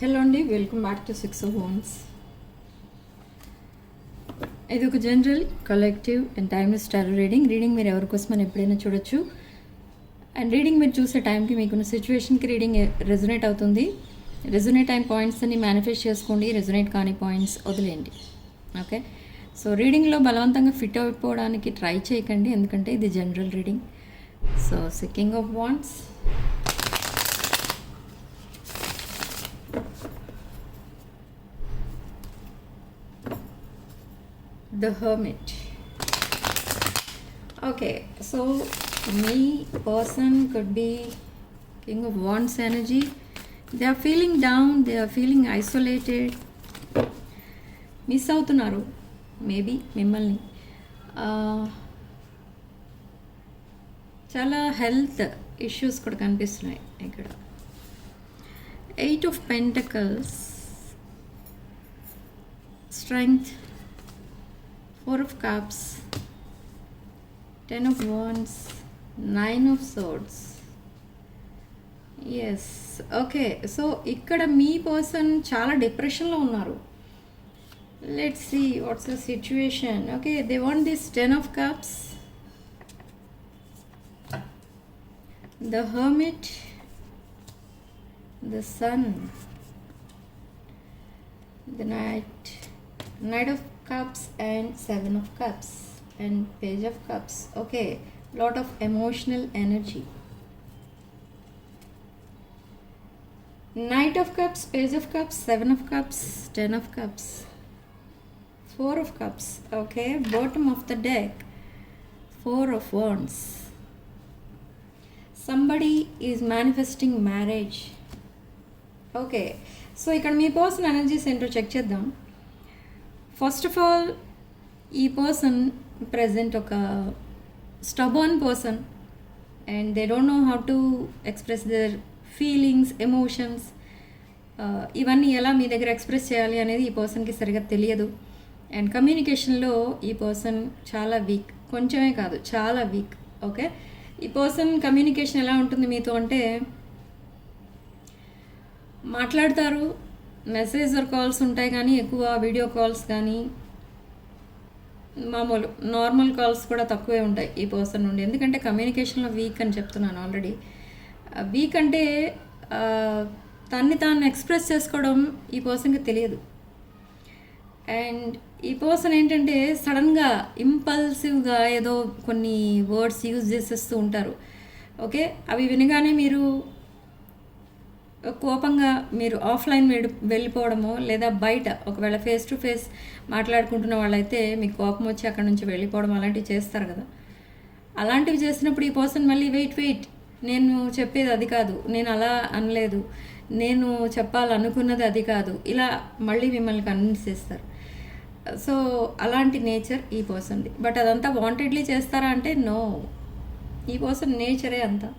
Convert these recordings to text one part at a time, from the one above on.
Hello అండి, welcome back to 6 of Wands. ఇది ఒక general collective and timeless tarot reading మీరు ఎవరికోసం అని ఎప్పుడైనా చూడొచ్చు. అండ్ రీడింగ్ మీరు చూసే టైంకి మీకున్న సిచ్యువేషన్కి రీడింగ్ రెజొనేట్ అవుతుంది. రెజొనేట్ అయిన పాయింట్స్ అన్ని మేనిఫెస్ట్ చేసుకోండి, రెజొనేట్ కాని పాయింట్స్ వదిలేయండి. ఓకే, సో రీడింగ్లో బలవంతంగా ఫిట్ అయిపోవడానికి ట్రై చేయకండి, ఎందుకంటే ఇది general reading. So king of wands, the hermit. Okay, so me person could be king of wands energy. They are feeling down, they are feeling isolated, miss అవుతున్నారు maybe మిమ్మల్ని. చాలా health issues కూడా కనిపిస్తున్నాయి ఇక్కడ. 8 of Pentacles, strength, 4 of Cups, 10 of Wands, 9 of Swords. Yes, okay, so ఇక్కడ మీ person చాలా డిప్రెషన్లో ఉన్నారు. Let's see what's the situation. Okay, they want this 10 of Cups, the Hermit, the Sun, the Knight of Cups and 7 of Cups and Page of Cups. Okay, lot of emotional energy. Knight of Cups, Page of Cups, 7 of Cups, 10 of Cups, 4 of Cups. Okay, bottom of the deck, 4 of Wands. Somebody is manifesting marriage. Okay, so ఇక్కడ మీ person energies ఏంటో check చేద్దాం. First of all, ఈ person present ఒక stubborn person and they don't know how to express there feelings, emotions. ఇవన్నీ ఎలా మీ దగ్గర express చేయాలి అనేది ఈ పర్సన్కి సరిగా తెలియదు. అండ్ కమ్యూనికేషన్లో ఈ పర్సన్ చాలా వీక్, కొంచెమే కాదు చాలా వీక్. ఓకే, ఈ పర్సన్ కమ్యూనికేషన్ ఎలా ఉంటుంది మీతో అంటే, మాట్లాడతారు, మెసేజ్ ఆర్ కాల్స్ ఉంటాయి, కానీ ఎక్కువ వీడియో కాల్స్ కానీ మామూలు నార్మల్ కాల్స్ కూడా తక్కువే ఉంటాయి ఈ పర్సన్ నుండి. ఎందుకంటే కమ్యూనికేషన్లో వీక్ అని చెప్తున్నాను ఆల్రెడీ. వీక్ అంటే తన్ని తాను ఎక్స్ప్రెస్ చేసుకోవడం ఈ పర్సన్కి తెలియదు. అండ్ ఈ పర్సన్ ఏంటంటే సడన్గా ఇంపల్సివ్గా ఏదో కొన్ని వర్డ్స్ యూజ్ చేసేస్తూ ఉంటారు. ఓకే, అవి వినగానే మీరు కోపంగా మీరు ఆఫ్లైన్ వెళ్ళిపోవడమో, లేదా బయట ఒకవేళ ఫేస్ టు ఫేస్ మాట్లాడుకుంటున్న వాళ్ళైతే మీకు కోపం వచ్చి అక్కడ నుంచి వెళ్ళిపోవడం అలాంటివి చేస్తారు కదా. అలాంటివి చేసినప్పుడు ఈ పర్సన్ మళ్ళీ వెయిట్, నేను చెప్పేది అది కాదు, నేను అలా అనలేదు, నేను చెప్పాలనుకున్నది అది కాదు, ఇలా మళ్ళీ మిమ్మల్ని కన్విన్స్ చేస్తారు. సో అలాంటి నేచర్ ఈ పర్సన్ది. బట్ అదంతా వాంటెడ్లీ చేస్తారా అంటే నో, ఈ పర్సన్ నేచరే అంతా.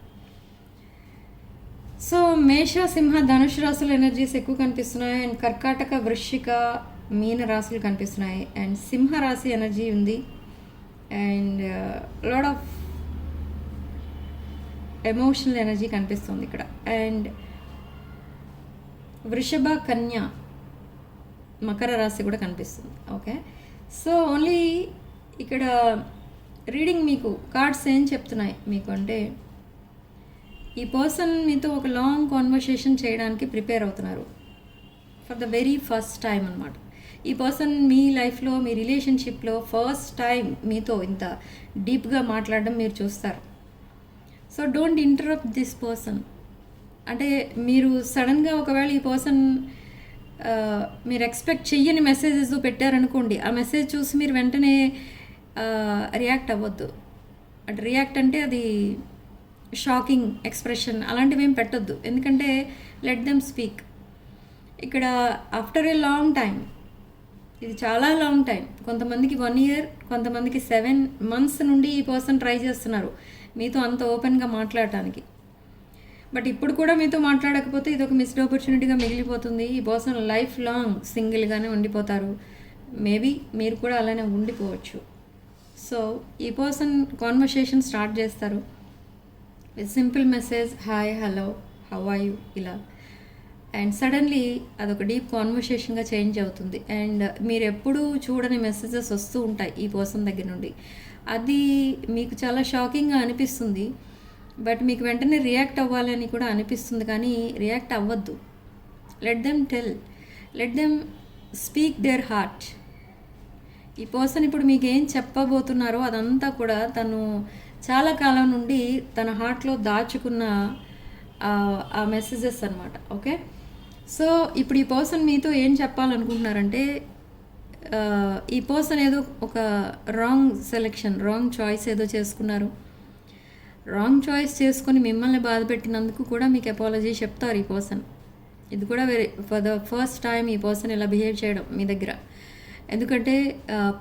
సో మేష, సింహ, ధనుషు రాశుల ఎనర్జీస్ ఎక్కువ కనిపిస్తున్నాయి. అండ్ కర్కాటక, వృశ్చిక, మీన రాశులు కనిపిస్తున్నాయి. అండ్ సింహ రాశి ఎనర్జీ ఉంది. And lot of emotional energy కనిపిస్తుంది ఇక్కడ. అండ్ వృషభ, కన్య, మకర రాశి కూడా కనిపిస్తుంది. ఓకే, సో ఓన్లీ ఇక్కడ రీడింగ్ మీకు కార్డ్స్ ఏం చెప్తున్నాయి మీకు అంటే, ఈ పర్సన్ మీతో ఒక లాంగ్ కాన్వర్సేషన్ చేయడానికి ప్రిపేర్ అవుతున్నారు for the very first time అనమాట. ఈ పర్సన్ మీ లైఫ్లో, మీ రిలేషన్షిప్లో ఫస్ట్ టైం మీతో ఇంత డీప్గా మాట్లాడడం మీరు చూస్తారు. So don't interrupt this person. అంటే మీరు సడన్గా ఒకవేళ ఈ పర్సన్ మీరు ఎక్స్పెక్ట్ చెయ్యని మెసేజెస్ పెట్టారనుకోండి, ఆ మెసేజ్ చూసి మీరు వెంటనే రియాక్ట్ అవ్వద్దు. అంటే రియాక్ట్ అంటే అది షాకింగ్ ఎక్స్ప్రెషన్ అలాంటివి ఏం పెట్టొద్దు, ఎందుకంటే లెట్ దెమ్ స్పీక్. ఇక్కడ ఆఫ్టర్ ఏ లాంగ్ టైం, ఇది చాలా లాంగ్ టైం, కొంతమందికి 1 year, కొంతమందికి 7 months నుండి ఈ పర్సన్ ట్రై చేస్తున్నారు మీతో అంత ఓపెన్గా మాట్లాడటానికి. బట్ ఇప్పుడు కూడా మీతో మాట్లాడకపోతే ఇది ఒక మిస్డ్ ఆపర్చునిటీగా మిగిలిపోతుంది. ఈ పర్సన్ లైఫ్ లాంగ్ సింగిల్గానే ఉండిపోతారు. మేబీ మీరు కూడా అలానే ఉండిపోవచ్చు. సో ఈ పర్సన్ కాన్వర్సేషన్ స్టార్ట్ చేస్తారు. Simple message, hi, hello, how are you, ఇలా అండ్ సడన్లీ అదొక డీప్ కాన్వర్సేషన్గా చేంజ్ అవుతుంది. అండ్ మీరు ఎప్పుడూ చూడని మెసేజెస్ వస్తూ ఉంటాయి ఈ పర్సన్ దగ్గర నుండి. అది మీకు చాలా షాకింగ్గా అనిపిస్తుంది. బట్ మీకు వెంటనే రియాక్ట్ అవ్వాలని కూడా అనిపిస్తుంది, కానీ రియాక్ట్ అవ్వద్దు. Let them tell, let them speak their heart. ఈ పర్సన్ ఇప్పుడు మీకు ఏం చెప్పబోతున్నారో అదంతా కూడా తను చాలా కాలం నుండి తన హార్ట్లో దాచుకున్న ఆ మెసేజెస్ అనమాట. ఓకే, సో ఇప్పుడు ఈ పర్సన్ మీతో ఏం చెప్పాలనుకుంటున్నారంటే, ఈ పర్సన్ ఏదో ఒక రాంగ్ సెలెక్షన్, రాంగ్ చాయిస్ ఏదో చేసుకున్నారు. రాంగ్ చాయిస్ చేసుకొని మిమ్మల్ని బాధ పెట్టినందుకు కూడా మీకు అపాలజీ చెప్తారు ఈ పర్సన్. ఇది కూడా ఫర్ ద ఫస్ట్ టైం ఈ పర్సన్ ఇలా బిహేవ్ చేయడం మీ దగ్గర. ఎందుకంటే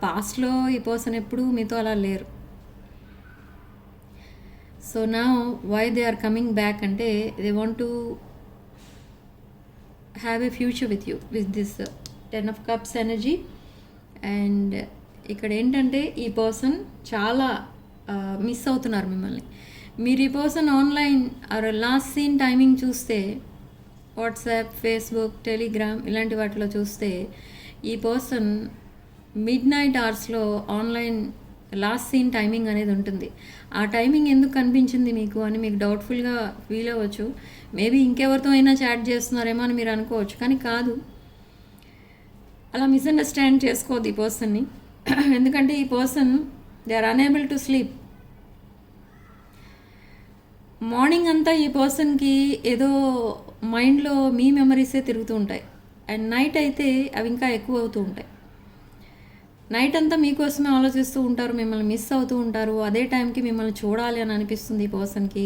పాస్ట్లో ఈ పర్సన్ ఎప్పుడూ మీతో అలా లేరు. సో నా why they are coming back అంటే they want to have a future with you with this 10 of Cups energy. And ఇక్కడ ఏంటంటే ఈ పర్సన్ చాలా మిస్ అవుతున్నారు మిమ్మల్ని. మీరు ఈ person online or last seen timing చూస్తే, వాట్సాప్, ఫేస్బుక్, టెలిగ్రామ్ ఇలాంటి వాటిలో చూస్తే ఈ పర్సన్ మిడ్-నైట్ అవర్స్లో ఆన్లైన్ లాస్ట్ సీన్ టైమింగ్ అనేది ఉంటుంది. ఆ టైమింగ్ ఎందుకు కనిపించింది మీకు అని మీకు డౌట్ఫుల్గా ఫీల్ అవ్వచ్చు. మేబీ ఇంకెవరితో అయినా చాట్ చేస్తున్నారేమో అని మీరు అనుకోవచ్చు, కానీ కాదు. అలా మిస్అండర్స్టాండ్ చేసుకోవద్దు ఈ పర్సన్ని. ఎందుకంటే ఈ person they are unable to sleep. Morning అంతా ఈ పర్సన్కి ఏదో మైండ్లో మీ మెమరీసే తిరుగుతూ ఉంటాయి. అండ్ నైట్ అయితే అవి ఇంకా ఎక్కువ అవుతూ ఉంటాయి. నైట్ అంతా మీకోసమే ఆలోచిస్తూ ఉంటారు, మిమ్మల్ని మిస్ అవుతూ ఉంటారు. అదే టైంకి మిమ్మల్ని చూడాలి అని అనిపిస్తుంది ఈ పర్సన్కి.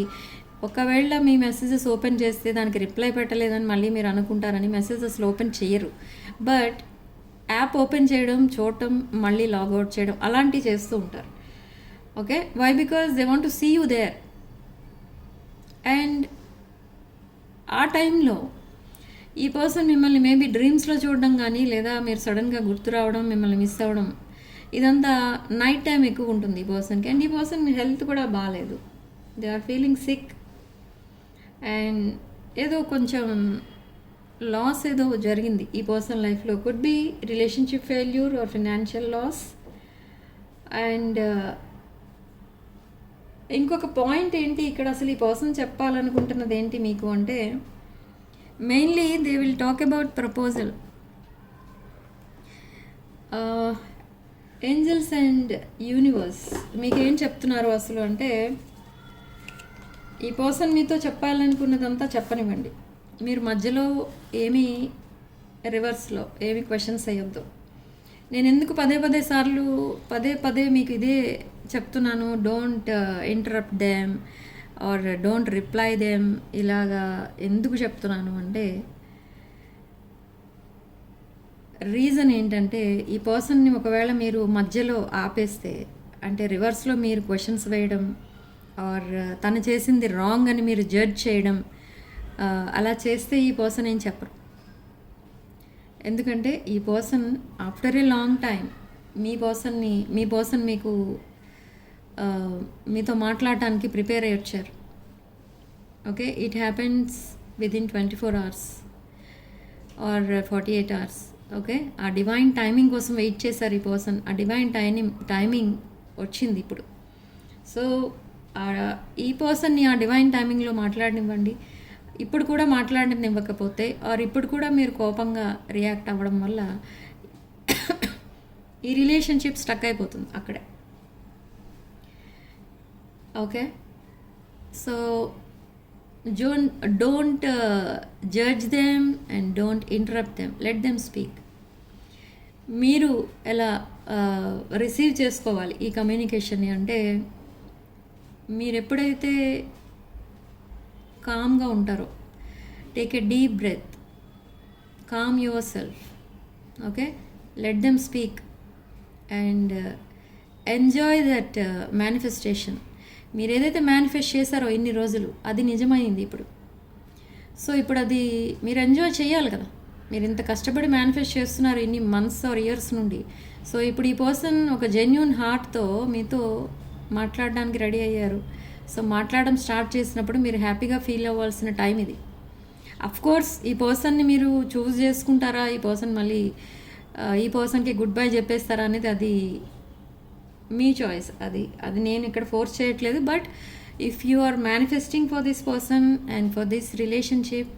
ఒకవేళ మీ మెసేజెస్ ఓపెన్ చేస్తే దానికి రిప్లై పెట్టలేదని మళ్ళీ మీరు అనుకుంటారని మెసేజెస్లో ఓపెన్ చేయరు. బట్ యాప్ ఓపెన్ చేయడం, చూడటం, మళ్ళీ లాగౌట్ చేయడం అలాంటివి చేస్తూ ఉంటారు. Okay, why? Because they want to see you there. And ఆ టైంలో ఈ పర్సన్ మిమ్మల్ని మేబీ డ్రీమ్స్లో చూడడం కానీ, లేదా మీరు సడన్గా గుర్తు రావడం, మిమ్మల్ని మిస్ అవ్వడం, ఇదంతా నైట్ టైం ఎక్కువ ఉంటుంది ఈ పర్సన్కి. అండ్ ఈ పర్సన్ హెల్త్ కూడా బాగాలేదు. They are feeling sick. And ఏదో కొంచెం లాస్ ఏదో జరిగింది ఈ పర్సన్ లైఫ్లో. Could be relationship failure or financial loss. And ఇంకొక పాయింట్ ఏంటి ఇక్కడ, అసలు ఈ పర్సన్ చెప్పాలనుకుంటున్నది ఏంటి మీకు అంటే, mainly they will talk about proposal. Angels and universe మీకు ఏం చెప్తున్నారు అసలు అంటే, ఈ పర్సన్ మీతో చెప్పాలనుకున్నదంతా చెప్పనివ్వండి. మీరు మధ్యలో ఏమీ రివర్స్లో ఏమి క్వశ్చన్స్ వేయొద్దు. నేను ఎందుకు పదే పదే మీకు ఇదే చెప్తున్నాను, don't interrupt them or don't reply them. ఇలాగా ఎందుకు చెప్తున్నాను అంటే, రీజన్ ఏంటంటే, ఈ పర్సన్ని ఒకవేళ మీరు మధ్యలో ఆపేస్తే, అంటే రివర్స్లో మీరు క్వశ్చన్స్ వేయడం ఆర్ తను చేసింది రాంగ్ అని మీరు జడ్జ్ చేయడం, అలా చేస్తే ఈ పర్సన్ ఏం చెప్పరు. ఎందుకంటే ఈ person after a long time మీ పర్సన్ మీకు మీతో మాట్లాడటానికి ప్రిపేర్ అయ్యి వచ్చారు. Okay, it happens within 24 hours or 48 hours. Okay, ఆ డివైన్ టైమింగ్ కోసం వెయిట్ చేశారు ఈ పర్సన్. ఆ డివైన్ టైమింగ్ వచ్చింది ఇప్పుడు. సో ఈ పర్సన్ని ఆ డివైన్ టైమింగ్లో మాట్లాడనివ్వండి. ఇప్పుడు కూడా మాట్లాడనివ్వకపోతే ఆర్ ఇప్పుడు కూడా మీరు కోపంగా రియాక్ట్ అవ్వడం వల్ల ఈ రిలేషన్షిప్ స్టక్ అయిపోతుంది అక్కడే. Okay, so don't judge them and don't interrupt them, let them speak. మీరు ఎలా రిసీవ్ చేసుకోవాలి ఈ కమ్యూనికేషన్ని అంటే, మీరు ఎప్పుడైతే కామ్గా ఉంటారో, take a deep breath, calm yourself. Okay, let them speak and enjoy that manifestation. మీరు ఏదైతే మేనిఫెస్ట్ చేశారో ఇన్ని రోజులు, అది నిజమైంది ఇప్పుడు. సో ఇప్పుడు అది మీరు ఎంజాయ్ చేయాలి కదా. మీరు ఇంత కష్టపడి మేనిఫెస్ట్ చేస్తున్నారు ఇన్ని మంత్స్ ఆర్ ఇయర్స్ నుండి. సో ఇప్పుడు ఈ పర్సన్ ఒక జెన్యూన్ హార్ట్తో మీతో మాట్లాడడానికి రెడీ అయ్యారు. సో మాట్లాడడం స్టార్ట్ చేసినప్పుడు మీరు హ్యాపీగా ఫీల్ అవ్వాల్సిన టైం ఇది. అఫ్ కోర్స్ ఈ పర్సన్ని మీరు చూస్ చేసుకుంటారా, ఈ పర్సన్ మళ్ళీ ఈ పర్సన్కి గుడ్ బై చెప్పేస్తారా అనేది అది మీ చాయిస్. అది నేను ఇక్కడ ఫోర్స్ చేయట్లేదు. But if you are manifesting for this person and for this relationship,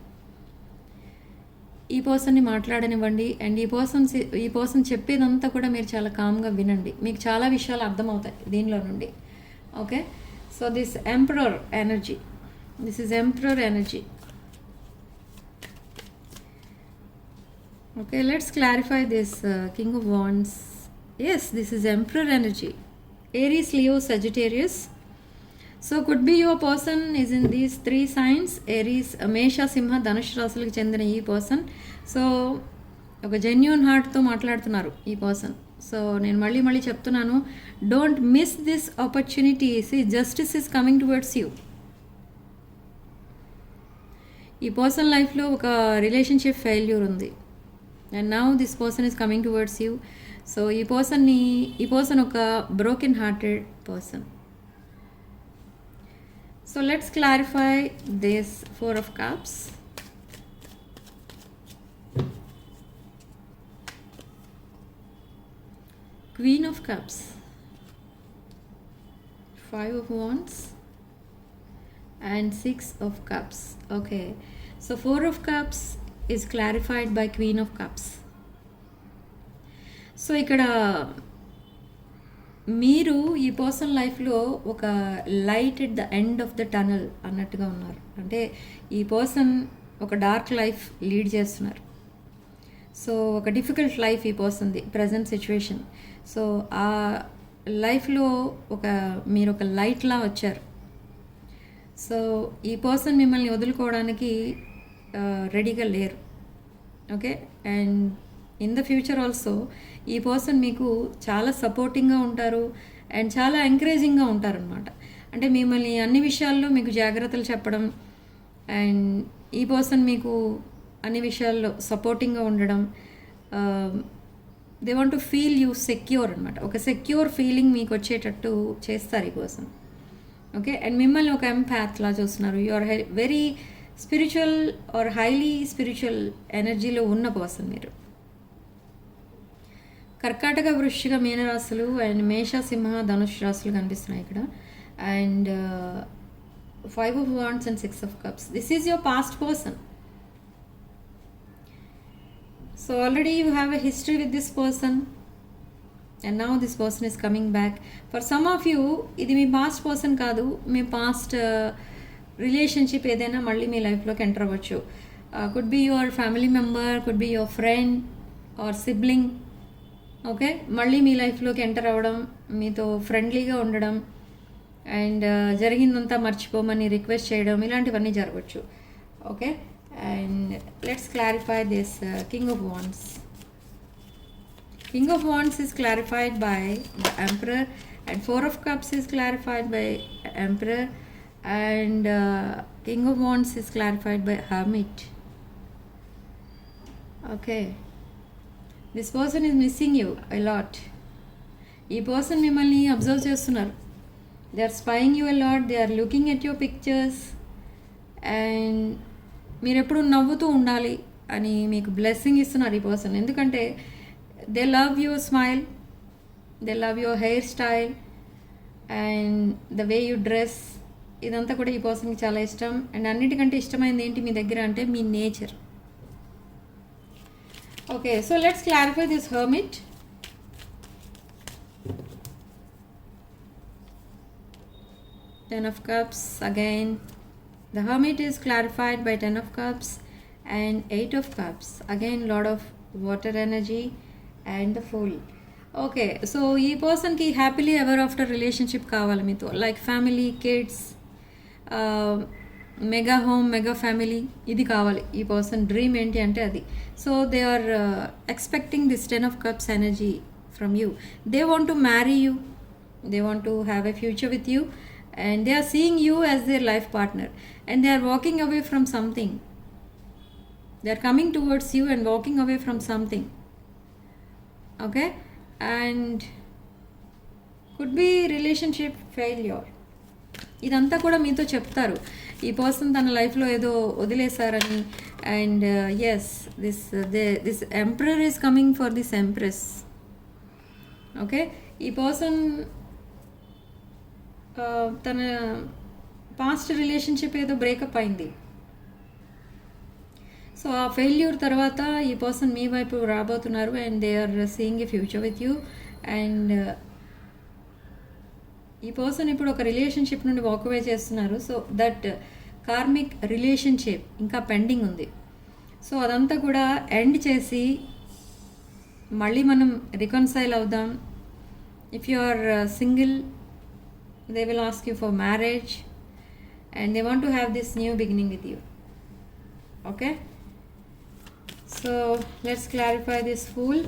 ఈ పర్సన్ని మాట్లాడనివ్వండి. అండ్ ఈ పర్సన్ చెప్పేదంతా కూడా మీరు చాలా కామ్గా వినండి. మీకు చాలా విషయాలు అర్థమవుతాయి దీనిలో నుండి. Okay, so this emperor energy, this is emperor energy. Okay, let's clarify this King of Wands. Yes, this is Emperor energy. Aries, Leo, Sagittarius. So could be your person is in these 3 signs. Aries, Mesha, Simha, Dhanush రాశులకు చెందిన ఈ person. So ఒక genuine హార్ట్తో మాట్లాడుతున్నారు ఈ person. So నేను మళ్ళీ చెప్తున్నాను, don't miss this opportunity. See justice is coming towards you. ఈ పర్సన్ లైఫ్లో ఒక రిలేషన్షిప్ ఫెయిల్యూర్ ఉంది. And now this person is coming towards you. So ఈ పర్సన్ ఒక broken hearted person. So let's clarify this 4 of Cups. Queen of Cups, 5 of Wands and 6 of Cups. Okay, so 4 of Cups is clarified by Queen of Cups. So ఇక్కడ మీరు ఈ person లైఫ్లో ఒక light at the end of the tunnel అన్నట్టుగా ఉన్నారు. అంటే ఈ person ఒక డార్క్ లైఫ్ లీడ్ చేస్తున్నారు. సో ఒక డిఫికల్ట్ లైఫ్ ఈ పర్సన్ది ప్రజెంట్ సిచ్యువేషన్. సో ఆ లైఫ్లో మీరు ఒక లైట్లా వచ్చారు. సో ఈ పర్సన్ మిమ్మల్ని వదులుకోవడానికి రెడీగా లేరు. Okay, and in the future also ఈ పర్సన్ మీకు చాలా సపోర్టింగ్గా ఉంటారు అండ్ చాలా ఎంకరేజింగ్గా ఉంటారనమాట. అంటే మిమ్మల్ని అన్ని విషయాల్లో మీకు జాగ్రత్తలు చెప్పడం, అండ్ ఈ పర్సన్ మీకు అన్ని విషయాల్లో సపోర్టింగ్గా ఉండడం. They want to feel you secure అనమాట. ఒక సెక్యూర్ ఫీలింగ్ మీకు వచ్చేటట్టు చేస్తారు ఈ పర్సన్. ఓకే, అండ్ మిమ్మల్ని ఒక ఎంపాత్లా చూస్తున్నారు. You are very spiritual or highly spiritual ఎనర్జీలో ఉన్న పర్సన్ మీరు. కర్కాటక, వృశ్చిక, మీనరాశులు అండ్ మేష, సింహ, ధనుష్ రాశులు కనిపిస్తున్నాయి ఇక్కడ. And 5 of Wands and 6 of Cups. This is your past person. So already you have a history with this person and now this person is coming back. For some of you ఇది మీ past person కాదు, మీ past relationship ఏదైనా మళ్ళీ మీ లైఫ్లోకి enter అవ్వచ్చు. Could be your family member, could be your friend or sibling. Okay, మళ్ళీ మీ లైఫ్లోకి enter అవ్వడం, మీతో ఫ్రెండ్లీగా ఉండడం అండ్ జరిగిందంతా మర్చిపోమని రిక్వెస్ట్ చేయడం, ఇలాంటివన్నీ జరగవచ్చు. Okay, and let's clarify this king of wands. King of wands is clarified by the emperor and 4 of Cups is clarified by emperor and King of Wands is clarified by Hermit. Okay, this person is missing you a lot. ఈ person మిమ్మల్ని observe చేస్తున్నారు. They are spying you a lot, they are looking at your pictures and మీరు ఎప్పుడు నవ్వుతూ ఉండాలి అని మీకు blessing ఇస్తున్నారు ఈ పర్సన్. ఎందుకంటే they love your smile, they love your hair style and the way you dress. ఇదంతా కూడా ఈ పర్సన్కి చాలా ఇష్టం. అండ్ అన్నిటికంటే ఇష్టమైనది ఏంటి మీ దగ్గర అంటే మీ nature. Okay, so let's clarify this hermit. Ten of Cups again. The Hermit is clarified by 10 of Cups and 8 of Cups. Again, lot of water energy and the Fool. Okay, so ఈ పర్సన్కి happily ever after relationship కావాలి మీతో. Like family, kids, mega home, mega family, ఇది కావాలి ఈ person dream ఏంటి అంటే అది. So they are expecting this 10 of Cups energy from you. They want to marry you, they want to have a future with you and they are seeing you as their life partner and they are walking away from something. They are coming towards you and walking away from something. Okay, and could be relationship failure. ఇదంతా కూడా మీతో చెప్తారు. ఈ person తన లైఫ్లో ఏదో వదిలేశారని. And yes, this emperor is coming for this empress. Okay, ఈ పర్సన్ తన పాస్ట్ రిలేషన్షిప్ ఏదో బ్రేకప్ అయింది. సో ఆ ఫెయిల్యూర్ తర్వాత ఈ పర్సన్ మీ వైపు రాబోతున్నారు. And they are seeing a future with you. And ఈ పర్సన్ ఇప్పుడు ఒక రిలేషన్షిప్ నుండి వాక్అవే చేస్తున్నారు. సో దట్ కార్మిక్ రిలేషన్షిప్ ఇంకా పెండింగ్ ఉంది. సో అదంతా కూడా ఎండ్ చేసి మళ్ళీ మనం రికన్సైల్ అవుదాం. If you are single, they will ask you for marriage and they want to have this new beginning with you. Okay, so let's clarify this Fool.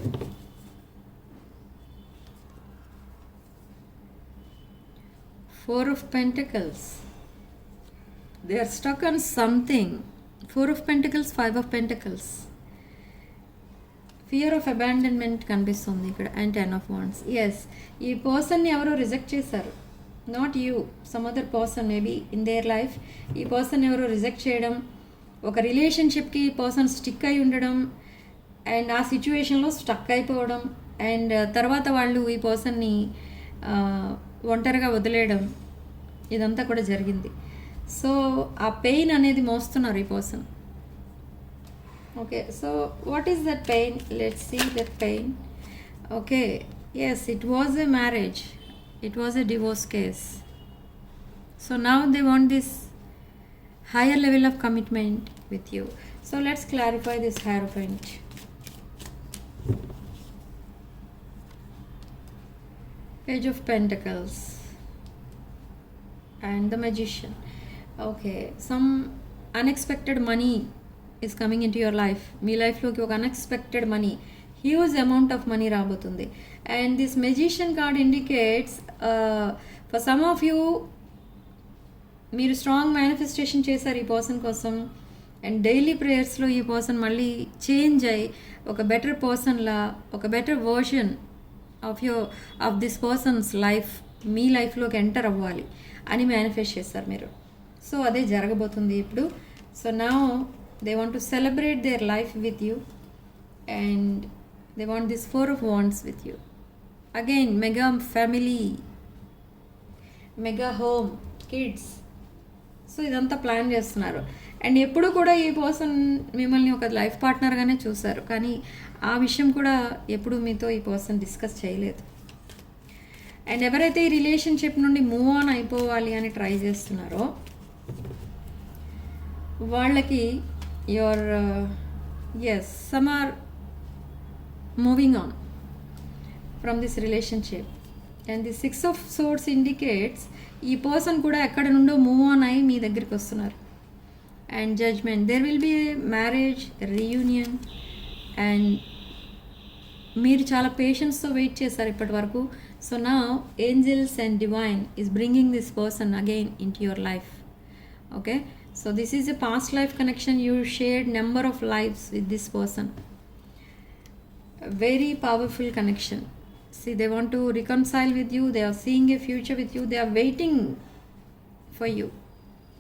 Four of Pentacles, they are stuck on something. Four of Pentacles, Five of Pentacles, fear of abandonment కనిపిస్తుంది ఇక్కడ. And 10 of Wands. Yes, ఈ పర్సన్ని ఎవరో reject చేశారు. Not you, some other person maybe in their life. ఈ person ఎవరో reject చేయడం, ఒక రిలేషన్షిప్కి పర్సన్ స్టిక్ అయి ఉండడం, అండ్ ఆ సిచ్యువేషన్లో స్టక్ అయిపోవడం, అండ్ తర్వాత వాళ్ళు ఈ పర్సన్ని ఒంటరిగా వదిలేయడం, ఇదంతా కూడా జరిగింది. సో ఆ పెయిన్ అనేది మోస్తున్నారు ఈ person. Okay, so what is that pain? Let's see that pain. Okay, yes, it was a marriage. It was a divorce case. So now they want this higher level of commitment with you. So let's clarify this Hierophant. Page of Pentacles and the Magician. Okay, some unexpected money is coming into your life. మీ లైఫ్లోకి ఒక unexpected money, huge amount of money రాబోతుంది. And this magician card indicates for some of you, మీరు strong manifestation చేశారు ఈ person కోసం. And daily ప్రేయర్స్లో ఈ person మళ్ళీ చేంజ్ అయ్యి ఒక బెటర్ పర్సన్లా, ఒక better version of this person's life మీ లైఫ్లోకి ఎంటర్ అవ్వాలి అని మేనిఫెస్ట్ చేస్తారు మీరు. సో అదే జరగబోతుంది ఇప్పుడు. So now they want to celebrate their life with you. And they want this Four of Wands with you. Again, mega family, mega home, kids. So ఇదంతా ప్లాన్ చేస్తున్నారు. అండ్ ఎప్పుడు కూడా ఈ పర్సన్ మిమ్మల్ని ఒక లైఫ్ పార్ట్నర్గానే చూశారు, కానీ ఆ విషయం కూడా ఎప్పుడు మీతో ఈ పర్సన్ డిస్కస్ చేయలేదు. అండ్ ఎవరైతే ఈ రిలేషన్షిప్ నుండి మూవ్ ఆన్ అయిపోవాలి అని ట్రై చేస్తున్నారో వాళ్ళకి your yes, some are moving on from this relationship. And the Six of Swords indicates ఈ పర్సన్ కూడా ఎక్కడ నుండో మూవ్ ఆన్ అయ్యి మీ దగ్గరికి వస్తున్నారు. And judgement, there will be marriage reunion. And మీరు చాలా పేషెన్స్తో వెయిట్ చేశారు ఇప్పటి వరకు. సో నా angels and divine is bringing this person again into your life. Okay, so this is a past life connection. You shared number of lives with this person. Very powerful connection. See, they want to reconcile with you. They are seeing a future with you. They are waiting for you.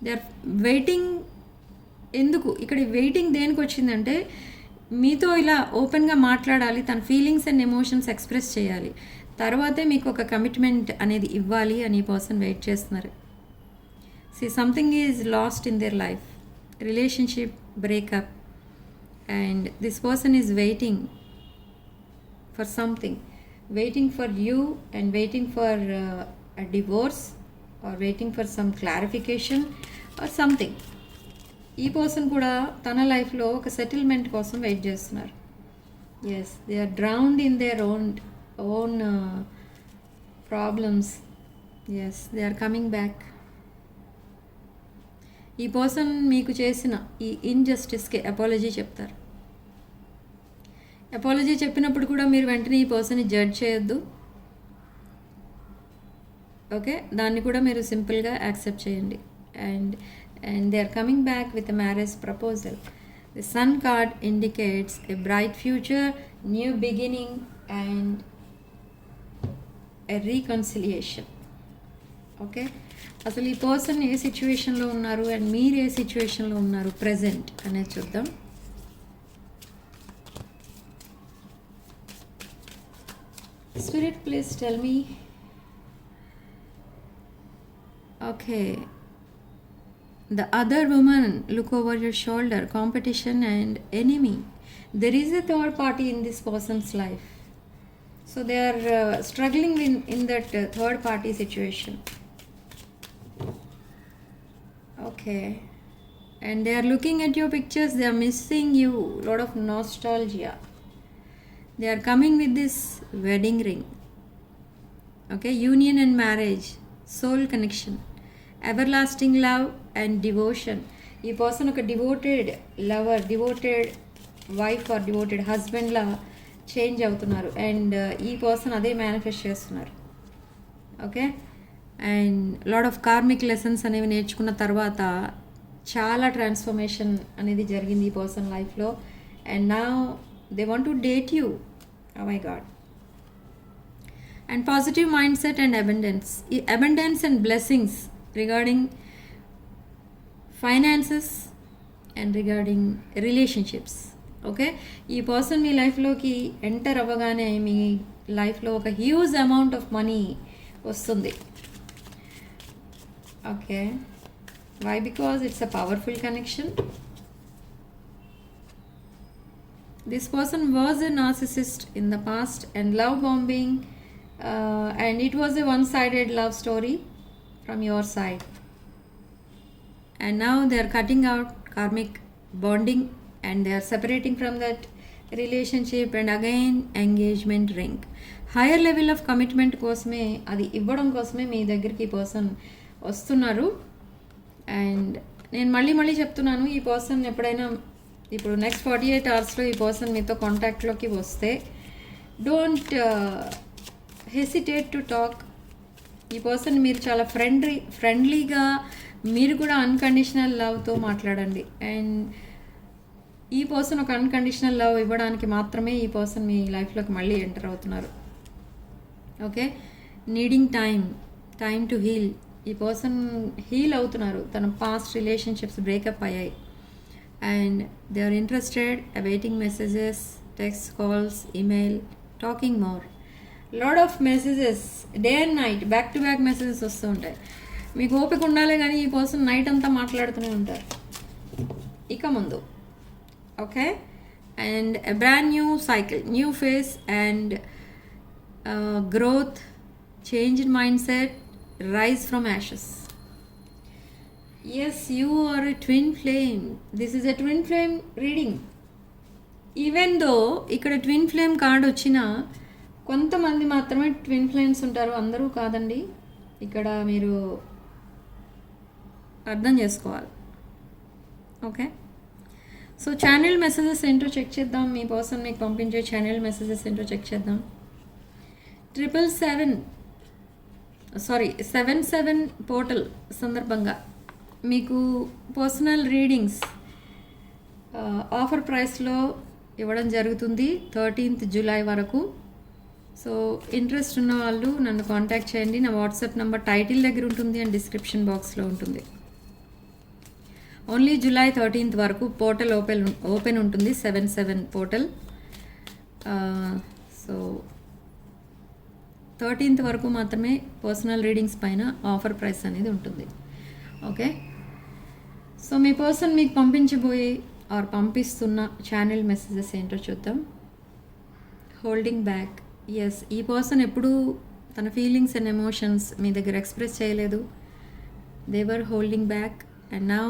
They are waiting. ఎందుకు ఇక్కడ waiting దేనికి వచ్చిందంటే, మీతో ఇలా ఓపెన్గా మాట్లాడాలి, తన feelings and emotions express చేయాలి, తర్వాతే మీకు ఒక కమిట్మెంట్ అనేది ఇవ్వాలి అని ఈ పర్సన్ వెయిట్ చేస్తున్నారు. See, something is lost in their life. Relationship breakup. And this person is waiting for something, waiting for you and waiting for a divorce or waiting for some clarification or something. ఈ person కూడా తన లైఫ్లో ఒక settlement కోసం wait చేస్తున్నారు. Yes, they are drowned in their own problems. Yes, they are coming back. ఈ person మీకు చేసిన ఈ ఇన్జస్టిస్కి అపాలజీ చెప్తారు. అపాలజీ చెప్పినప్పుడు కూడా మీరు వెంటనే ఈ పర్సన్ని జడ్జ్ చేయొద్దు. ఓకే, దాన్ని కూడా మీరు సింపుల్గా యాక్సెప్ట్ చేయండి. And they are coming back with a marriage proposal. The sun card indicates a bright future, new beginning and a reconciliation. Okay, అసలు ఈ పర్సన్ ఏ సిచ్యువేషన్లో ఉన్నారు అండ్ మీరు ఏ సిచ్యువేషన్లో ఉన్నారు ప్రజెంట్ అనేది చూద్దాం. Spirit please tell me. Okay, the other woman look over your shoulder, competition and enemy. There is a third party in this person's life, so they are struggling in that third party situation. Okay, and they are looking at your pictures, they are missing you, lot of nostalgia. They are coming with this wedding ring. Okay, union and marriage, soul connection, everlasting love and devotion. ఈ person ఒక devoted lover, devoted wife or devoted హస్బెండ్లా change అవుతున్నారు and ఈ person అదే manifest చేస్తున్నారు. Okay, and lot of karmic lessons అనేవి నేర్చుకున్న తర్వాత చాలా ట్రాన్స్ఫర్మేషన్ అనేది జరిగింది ఈ పర్సన్ లైఫ్లో and now they want to date you. Oh my God. And positive mindset and abundance and blessings regarding finances and regarding relationships. Okay, ఈ person మీ లైఫ్లోకి ఎంటర్ అవ్వగానే మీ లైఫ్లో ఒక హ్యూజ్ అమౌంట్ ఆఫ్ మనీ వస్తుంది. Okay, why? Because it's a powerful connection. This person was a narcissist in the past and love bombing. And it was a one-sided love story from your side, and now they are cutting out karmic bonding and they are separating from that relationship and again engagement ring. Higher level of commitment కోసమే, అది ఇవ్వడం కోసమే మీ దగ్గరికి ఈ person వస్తున్నారు. And నేను మళ్ళీ చెప్తున్నాను, ఈ పర్సన్ ఎప్పుడైనా ఇప్పుడు నెక్స్ట్ 48 అవర్స్లో ఈ పర్సన్ మీతో కాంటాక్ట్లోకి వస్తే డోంట్ హెసిటేట్ టు టాక్. ఈ పర్సన్ మీరు చాలా ఫ్రెండ్లీగా మీరు కూడా అన్కండిషనల్ లవ్తో మాట్లాడండి అండ్ ఈ పర్సన్ ఒక అన్కండిషనల్ లవ్ ఇవ్వడానికి మాత్రమే ఈ పర్సన్ మీ లైఫ్లోకి మళ్ళీ ఎంటర్ అవుతున్నారు. Okay, needing time to heal. ఈ పర్సన్ హీల్ అవుతున్నారు, తన పాస్ట్ రిలేషన్షిప్స్ బ్రేకప్ అయ్యాయి and they are interested, awaiting messages, text calls, email, talking more. Lot of messages day and night back to back messages వస్తూ ఉంటాయి. మీకు ఓపిక ఉండాలి కానీ ఈ పర్సన్ నైట్ అంతా మాట్లాడుతూనే ఉంటారు ఇక ముందు. Okay, and a brand new cycle, new face and growth, change in mindset, rise from ashes. Yes, you are a twin flame. This is a twin flame reading. Even though ఇక్కడ twin flame card వచ్చినా కొంతమంది మాత్రమే twin flames ఉంటారు, అందరూ కాదండి. ఇక్కడ మీరు అర్థం చేసుకోవాలి. ఓకే, సో ఛానల్ మెసేజెస్ ఏంటో చెక్ చేద్దాం. మీ పర్సన్ మీకు పంపించే ఛానల్ మెసేజెస్ ఏంటో చెక్ చేద్దాం. 77 పోర్టల్ సందర్భంగా మీకు పర్సనల్ రీడింగ్స్ ఆఫర్ ప్రైస్లో ఇవ్వడం జరుగుతుంది 13th జూలై వరకు. సో ఇంట్రెస్ట్ ఉన్న వాళ్ళు నన్ను కాంటాక్ట్ చేయండి. నా వాట్సాప్ నెంబర్ టైటిల్ దగ్గర ఉంటుంది అండ్ డిస్క్రిప్షన్ బాక్స్లో ఉంటుంది. ఓన్లీ జూలై 13th వరకు పోర్టల్ ఓపెన్ ఉంటుంది, 77 పోర్టల్. సో 13th వరకు మాత్రమే పర్సనల్ రీడింగ్స్ పైన ఆఫర్ ప్రైస్ అనేది ఉంటుంది. ఓకే, సో మీ పర్సన్ మీకు పంపించబోయే ఆర్ పంపిస్తున్న ఛానల్ మెసేజెస్ ఏంటో చూద్దాం. Holding back. ఎస్, ఈ పర్సన్ ఎప్పుడూ తన ఫీలింగ్స్ అండ్ ఎమోషన్స్ మీ దగ్గర ఎక్స్ప్రెస్ చేయలేదు. They were holding back and now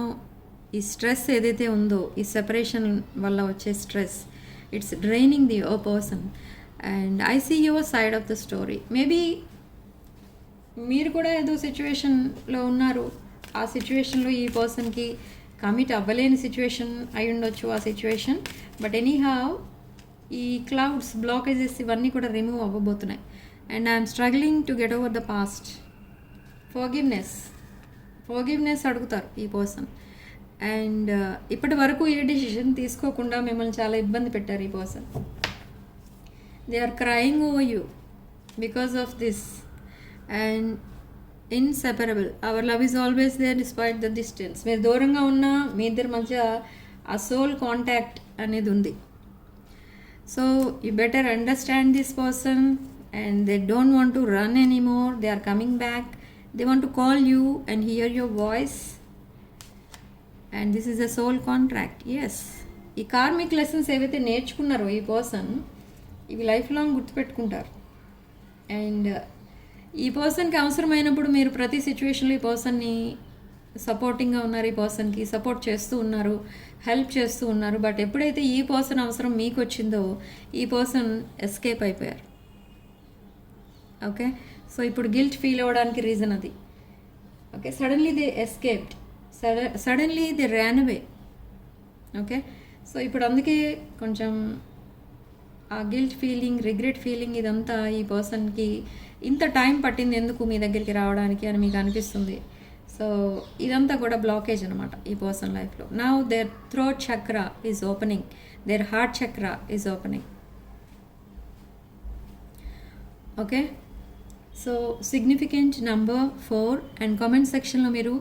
ఈ స్ట్రెస్ ఏదైతే ఉందో, ఈ సెపరేషన్ వల్ల వచ్చే stress, it's draining the oh person and I see your side of the story. Maybe మీరు కూడా ఏదో సిచ్యువేషన్లో ఉన్నారు, ఆ సిచ్యువేషన్లో ఈ పర్సన్కి కమిట్ అవ్వలేని సిచ్యువేషన్ అయి ఉండొచ్చు ఆ సిచ్యువేషన్. బట్ ఎనీహావ్ ఈ క్లౌడ్స్, బ్లాకేజెస్ ఇవన్నీ కూడా రిమూవ్ అవ్వబోతున్నాయి and I'm struggling to get over the past. Forgiveness అడుగుతారు ఈ పర్సన్ అండ్ ఇప్పటి వరకు ఏ డెసిషన్ తీసుకోకుండా మిమ్మల్ని చాలా ఇబ్బంది పెట్టారు ఈ person. They are crying over you because of this and inseparable. Our love is always there despite the distance. మీరు దూరంగా ఉన్నా మీ ఇద్దరి మధ్య ఆ సోల్ కాంటాక్ట్ అనేది ఉంది. So you better understand this person and they don't want to run anymore. They are coming back. They want to call you and hear your voice. And this is a soul contract. Yes, ఈ karmic lessons ఏవైతే నేర్చుకున్నారో ఈ person, ఇవి life long గుర్తుపెట్టుకుంటారు. And ఈ పర్సన్కి అవసరమైనప్పుడు మీరు ప్రతి సిచ్యువేషన్లో ఈ పర్సన్ని సపోర్టింగ్గా ఉన్నారు, ఈ పర్సన్కి సపోర్ట్ చేస్తూ ఉన్నారు, హెల్ప్ చేస్తూ ఉన్నారు. బట్ ఎప్పుడైతే ఈ పర్సన్ అవసరం మీకు వచ్చిందో ఈ పర్సన్ ఎస్కేప్ అయిపోయారు. ఓకే, సో ఇప్పుడు గిల్ట్ ఫీల్ అవ్వడానికి రీజన్ అది. Okay, suddenly they escaped, suddenly they Ryan away. Okay, so ఇప్పుడు అందుకే కొంచెం ఆ గిల్ట్ ఫీలింగ్, రిగ్రెట్ ఫీలింగ్, ఇదంతా ఈ పర్సన్కి ఇంత టైం పట్టింది ఎందుకు మీ దగ్గరికి రావడానికి అని మీకు అనిపిస్తుంది. సో ఇదంతా కూడా బ్లాకేజ్ అనమాట ఈ పర్సన్ లైఫ్లో. నౌ దేర్ థ్రోట్ చక్ర ఈజ్ ఓపెనింగ్, దేర్ హార్ట్ చక్ర is opening. Okay, so significant number 4 and comment సెక్షన్లో మీరు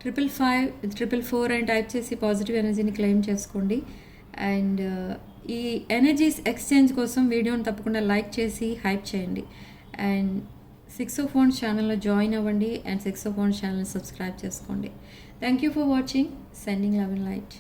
555 అని టైప్ చేసి పాజిటివ్ ఎనర్జీని క్లెయిమ్ చేసుకోండి. అండ్ ఈ ఎనర్జీస్ ఎక్స్చేంజ్ కోసం వీడియోని తప్పకుండా లైక్ చేసి హైప్ చేయండి. అండ్ 6 of Wands ఛానల్లో జాయిన్ అవ్వండి అండ్ 6 of Wands ఛానల్ని సబ్స్క్రైబ్ చేసుకోండి. Thank you for watching. Sending love and light.